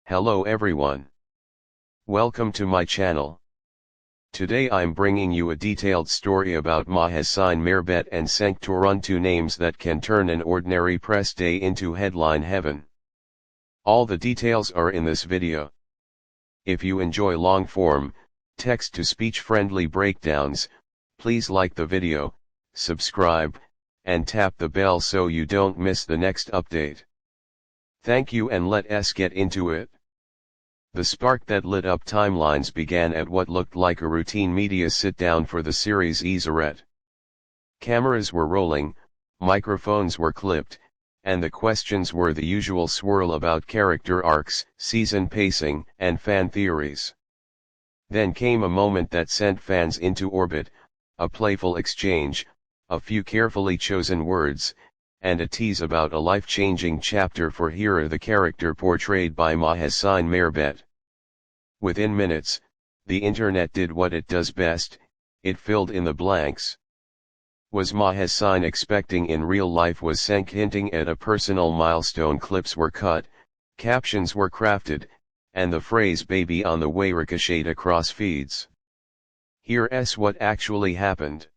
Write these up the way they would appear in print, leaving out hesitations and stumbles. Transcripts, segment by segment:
Hello everyone. Welcome to my channel. Today I'm bringing you a detailed story about Mahessine Mirbet and Cenk, two names that can turn an ordinary press day into headline heaven. All the details are in this video. If you enjoy long-form, text-to-speech friendly breakdowns, please like the video, subscribe, and tap the bell so you don't miss the next update. Thank you, and let us get into it. The spark that lit up timelines began at what looked like a routine media sit-down for the series Esaret. Cameras were rolling, microphones were clipped, and the questions were the usual swirl about character arcs, season pacing, and fan theories. Then came a moment that sent fans into orbit, a playful exchange, a few carefully chosen words, and a tease about a life-changing chapter for Hira, the character portrayed by Mahessine Mirbet. Within minutes, the internet did what it does best, it filled in the blanks. Was Mahessine expecting in real life? Was Cenk hinting at a personal milestone? Clips were cut, captions were crafted, and the phrase "baby on the way" ricocheted across feeds. Here's what actually happened.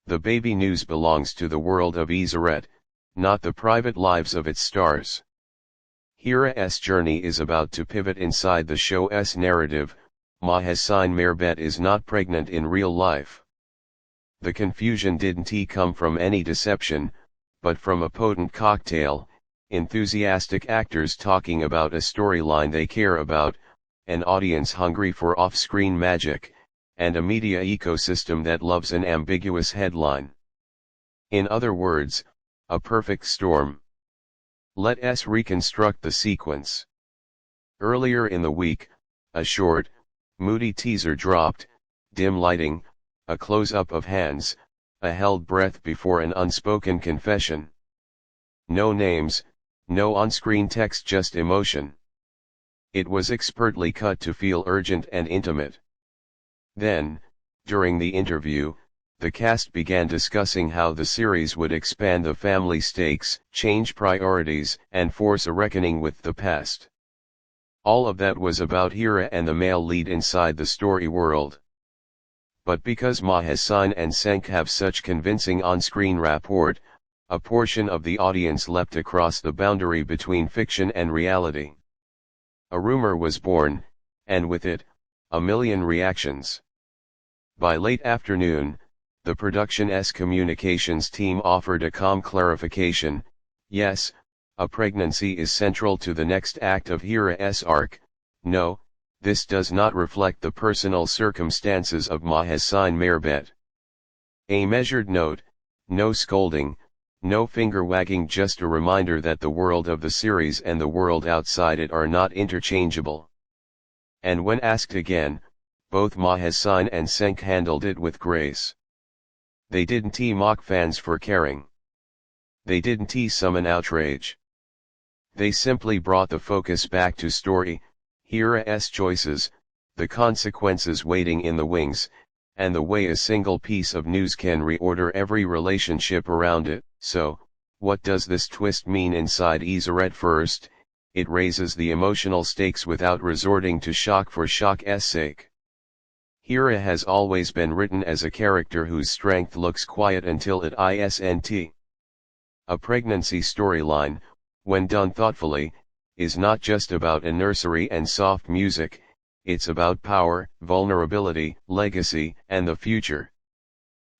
The baby news belongs to the world of Esaret, not the private lives of its stars. Hira's journey is about to pivot inside the show's narrative. Mahessine Mirbet is not pregnant in real life. The confusion didn't come from any deception, but from a potent cocktail: enthusiastic actors talking about a storyline they care about, an audience hungry for off-screen magic, and a media ecosystem that loves an ambiguous headline. In other words, a perfect storm. Let us reconstruct the sequence. Earlier in the week, a short, moody teaser dropped: dim lighting, a close-up of hands, a held breath before an unspoken confession. No names, no on-screen text, just emotion. It was expertly cut to feel urgent and intimate. Then, during the interview, the cast began discussing how the series would expand the family stakes, change priorities, and force a reckoning with the past. All of that was about Hira and the male lead inside the story world. But because Mahessine and Cenk have such convincing on-screen rapport, a portion of the audience leapt across the boundary between fiction and reality. A rumor was born, and with it, a million reactions. By late afternoon, the production's communications team offered a calm clarification: yes, a pregnancy is central to the next act of Hira's arc. No, this does not reflect the personal circumstances of Mahessine Mirbet. A measured note, no scolding, no finger-wagging, just a reminder that the world of the series and the world outside it are not interchangeable. And when asked again, both Mahessine and Cenk handled it with grace. They didn't mock fans for caring. They didn't summon outrage. They simply brought the focus back to story, Hira's choices, the consequences waiting in the wings, and the way a single piece of news can reorder every relationship around it. So, what does this twist mean inside Esaret? First, it raises the emotional stakes without resorting to shock for shock's sake. Hira has always been written as a character whose strength looks quiet until it isn't. A pregnancy storyline, when done thoughtfully, is not just about a nursery and soft music, it's about power, vulnerability, legacy, and the future.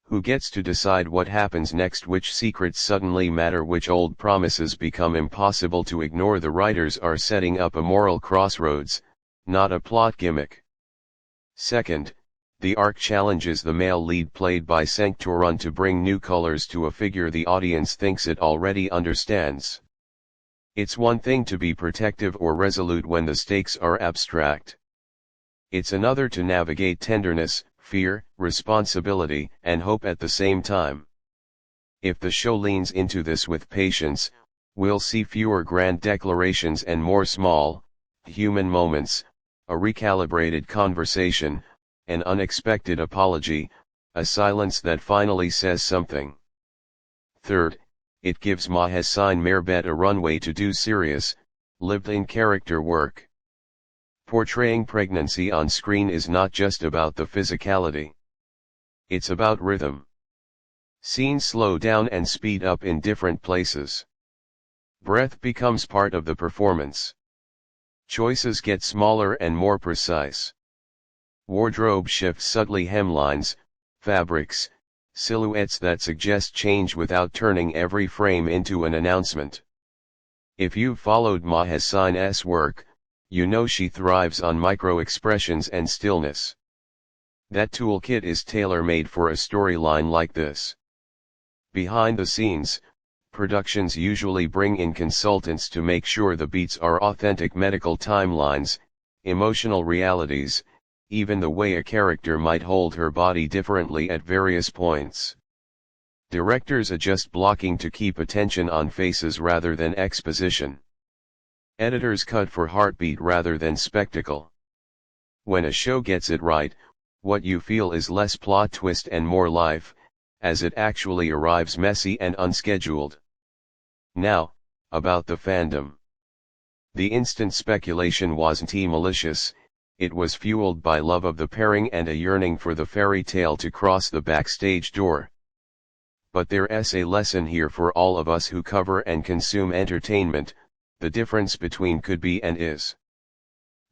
Who gets to decide what happens next? Which secrets suddenly matter? Which old promises become impossible to ignore? The writers are setting up a moral crossroads, not a plot gimmick. Second, the arc challenges the male lead played by Cenk to bring new colors to a figure the audience thinks it already understands. It's one thing to be protective or resolute when the stakes are abstract. It's another to navigate tenderness, fear, responsibility, and hope at the same time. If the show leans into this with patience, we'll see fewer grand declarations and more small, human moments, a recalibrated conversation, an unexpected apology, a silence that finally says something. Third, it gives Mahessine Mirbet a runway to do serious, lived-in character work. Portraying pregnancy on screen is not just about the physicality. It's about rhythm. Scenes slow down and speed up in different places. Breath becomes part of the performance. Choices get smaller and more precise. Wardrobe shifts subtly, hemlines, fabrics, silhouettes that suggest change without turning every frame into an announcement. If you've followed Mahessine's work, you know she thrives on micro-expressions and stillness. That toolkit is tailor-made for a storyline like this. Behind the scenes, productions usually bring in consultants to make sure the beats are authentic medical timelines, emotional realities, even the way a character might hold her body differently at various points. Directors adjust blocking to keep attention on faces rather than exposition. Editors cut for heartbeat rather than spectacle. When a show gets it right, what you feel is less plot twist and more life, as it actually arrives messy and unscheduled. Now, about the fandom. The instant speculation wasn't malicious, it was fueled by love of the pairing and a yearning for the fairy tale to cross the backstage door. But there's a lesson here for all of us who cover and consume entertainment: the difference between could be and is.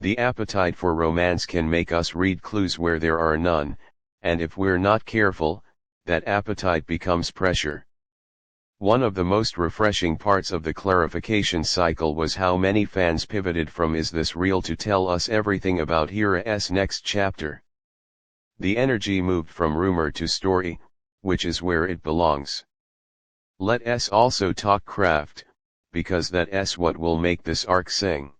The appetite for romance can make us read clues where there are none, and if we're not careful, that appetite becomes pressure. One of the most refreshing parts of the clarification cycle was how many fans pivoted from "is this real" to "tell us everything about Hira's next chapter." The energy moved from rumor to story, which is where it belongs. Let us also talk craft, because that's what will make this arc sing.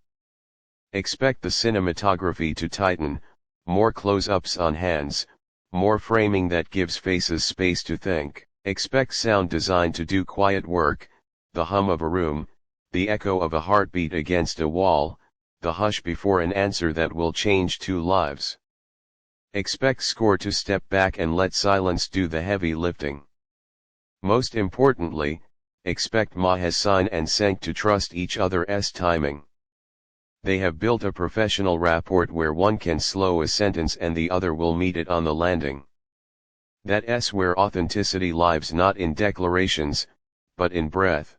Expect the cinematography to tighten, more close-ups on hands, more framing that gives faces space to think. Expect sound design to do quiet work, the hum of a room, the echo of a heartbeat against a wall, the hush before an answer that will change two lives. Expect score to step back and let silence do the heavy lifting. Most importantly, expect Mahessine and Cenk to trust each other's timing. They have built a professional rapport where one can slow a sentence and the other will meet it on the landing. That's where authenticity lives, not in declarations, but in breath.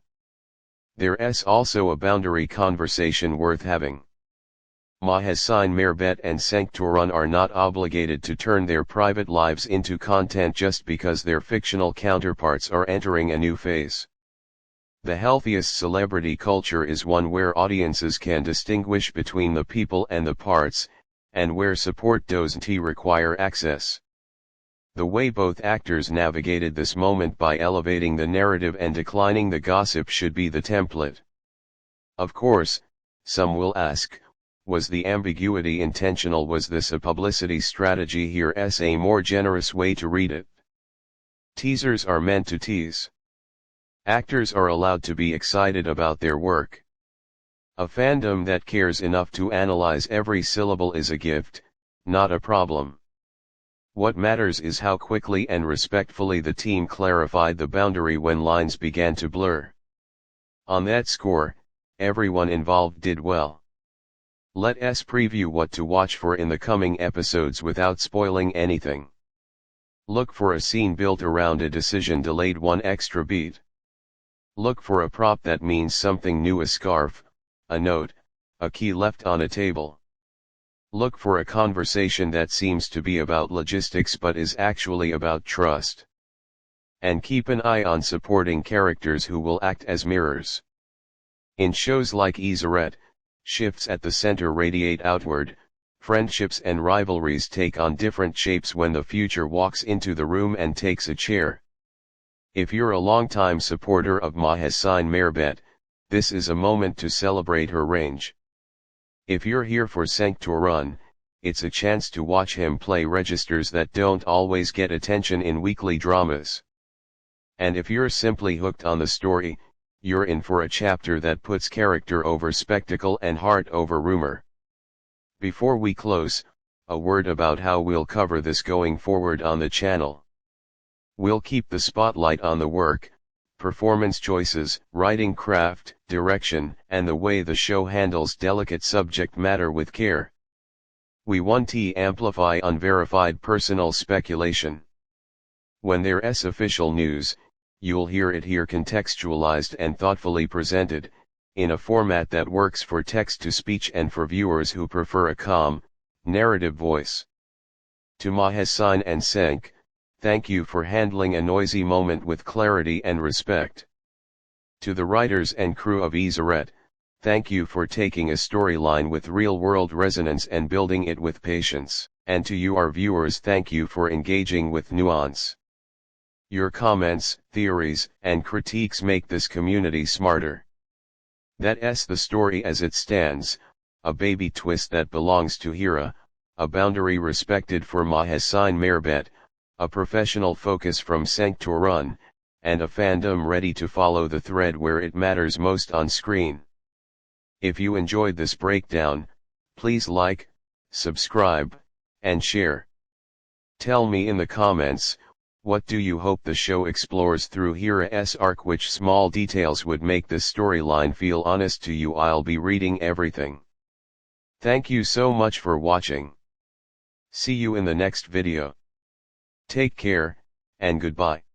There's also a boundary conversation worth having. Mahessine Mehrbet and Cenk Turan are not obligated to turn their private lives into content just because their fictional counterparts are entering a new phase. The healthiest celebrity culture is one where audiences can distinguish between the people and the parts, and where support doesn't require access. The way both actors navigated this moment by elevating the narrative and declining the gossip should be the template. Of course, some will ask, was the ambiguity intentional? Was this a publicity strategy? Here's a more generous way to read it. Teasers are meant to tease. Actors are allowed to be excited about their work. A fandom that cares enough to analyze every syllable is a gift, not a problem. What matters is how quickly and respectfully the team clarified the boundary when lines began to blur. On that score, everyone involved did well. Let's preview what to watch for in the coming episodes without spoiling anything. Look for a scene built around a decision delayed one extra beat. Look for a prop that means something new: a scarf, a note, a key left on a table. Look for a conversation that seems to be about logistics but is actually about trust. And keep an eye on supporting characters who will act as mirrors. In shows like Esaret, shifts at the center radiate outward, friendships and rivalries take on different shapes when the future walks into the room and takes a chair. If you're a longtime supporter of Mahessine Mehrbet, this is a moment to celebrate her range. If you're here for Cenk Turan, it's a chance to watch him play registers that don't always get attention in weekly dramas. And if you're simply hooked on the story, you're in for a chapter that puts character over spectacle and heart over rumor. Before we close, a word about how we'll cover this going forward on the channel. We'll keep the spotlight on the work, performance choices, writing craft, direction, and the way the show handles delicate subject matter with care. We want to amplify unverified personal speculation. When there's official news, you'll hear it here contextualized and thoughtfully presented, in a format that works for text-to-speech and for viewers who prefer a calm, narrative voice. To Mahessine and Cenk, thank you for handling a noisy moment with clarity and respect. To the writers and crew of Esaret, thank you for taking a storyline with real-world resonance and building it with patience. And to you our viewers, thank you for engaging with nuance. Your comments, theories, and critiques make this community smarter. That's the story as it stands, a baby twist that belongs to Hira, a boundary respected for Mahessine Merbet, a professional focus from Cenk, and a fandom ready to follow the thread where it matters most on screen. If you enjoyed this breakdown, please like, subscribe, and share. Tell me in the comments, what do you hope the show explores through Hira's arc? Which small details would make this storyline feel honest to you? I'll be reading everything. Thank you so much for watching. See you in the next video. Take care, and goodbye.